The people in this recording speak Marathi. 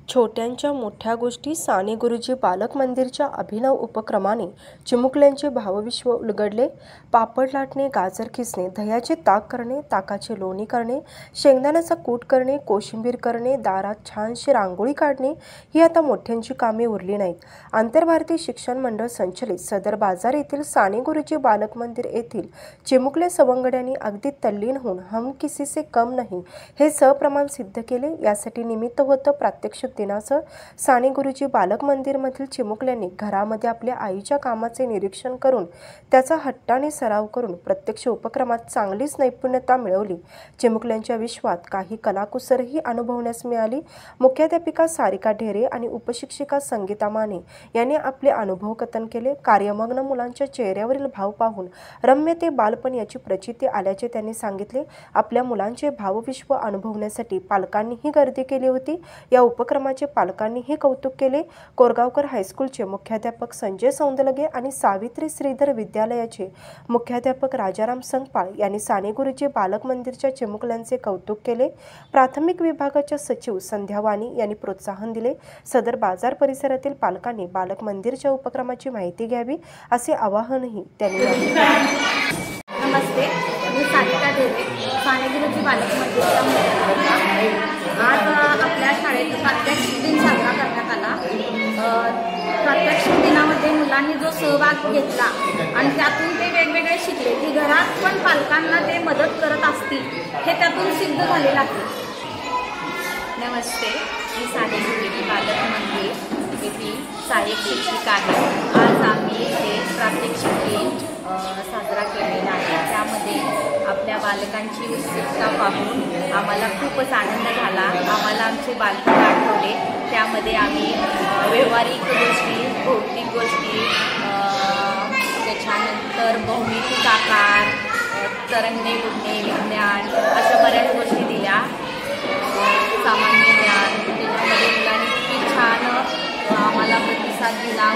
छोट्यांच्या मोठ्या गोष्टी साने गुरुजी बालक मंदिरच्या अभिनव उपक्रमाने चिमुकल्यांचे भावविश्व उलगडले। पापड लाटणे, गाजर खिसणे, दह्याचे ताक करणे, ताकाचे लोणी करणे, शेंगदाण्याचा कूट करणे, कोशिंबीर करणे, दारात छानशी रांगोळी काढणे ही आता मोठ्यांची कामे उरली नाहीत। आंतरभारतीय शिक्षण मंडळ संचलित सदर बाजार येथील साने गुरुजी बालक मंदिर येथील चिमुकले सवंगड्यांनी अगदी तल्लीन होऊन हम किसी से कम नहीं हे सप्रमाण सिद्ध केले। यासाठी निमित्त होतं प्रात्यक्षिक दिनाचं। साने गुरुजी बालक मंदिरमधील चिमुकल्यांनी घरामध्ये आपल्या आईच्या कामाचे निरीक्षण करून त्याचा हट्टाने सराव करून प्रत्यक्ष उपक्रमात चांगलीच नैपुण्यता मिळवली। चिमुकल्यांच्या विश्वात काही कलाकुसरही अनुभवण्यास मिळाली। मुख्याध्यापिका सारिका ढेरे आणि उपशिक्षिका संगीता माने यांनी आपले अनुभव कथन केले। कार्यमग्न मुलांच्या चेहऱ्यावरील भाव पाहून रम्य ते बालपण याची प्रचिती आल्याचे त्यांनी सांगितले। आपल्या मुलांचे भावविश्व अनुभवण्यासाठी पालकांनीही गर्दी केली होती। या उपक्रमाचे पालकांनीही कौतुक केले। कोरगावकर हायस्कूलचे मुख्याध्यापक संजय सौंदलगे आणि सावित्री श्रीधर विद्यालयाचे मुख्याध्यापक राजाराम संगपाळ यांनी साने गुरुजी बालक मंदिरच्या चिमुकल्यांचे कौतुक केले। प्राथमिक विभागाच्या सचिव संध्या वाणी यांनी प्रोत्साहन दिले। सदर बाजार परिसरातील पालकांनी बालक मंदिरच्या उपक्रमाची माहिती घ्यावी असे आवाहनही त्यांनी केले। नमस्ते, मी सारिका ढेरे, साने गुरुजी बालक मंदिरचा मुख्याध्यापिका। आज आपल्या शाळेत प्रात्यक्षिक दिन साजरा करण्यात आला। प्रात्यक्षिक दिनामध्ये मुलांनी जो सहभाग घेतला आणि त्यातून ते वेगवेगळे शिकले की घरात पण पालकांना ते मदत करत असतील हे त्यातून सिद्ध झालेलं आहे। नमस्ते, मी साने गुरुजी बालक मंदिर येथील सहाय्यक शिक्षिका आहे। आज आम्ही हे प्रात्यक्षिक दिन साजरा केलेला आहे। त्यामध्ये आपल्या बालकांची उत्सुकता पाहून आम्हाला खूपच आनंद झाला। आम्हाला आमचे बालपण आठवले। त्यामध्ये आम्ही व्यावहारिक गोष्टी, भौतिक गोष्टी, त्याच्यानंतर भौमितिक आकार, तरंगणे उडणे, विज्ञान अशा बऱ्याच गोष्टी दिल्या। सामान्य ज्ञान त्याच्यामध्ये मुलांनी किती छान आम्हाला प्रतिसाद दिला।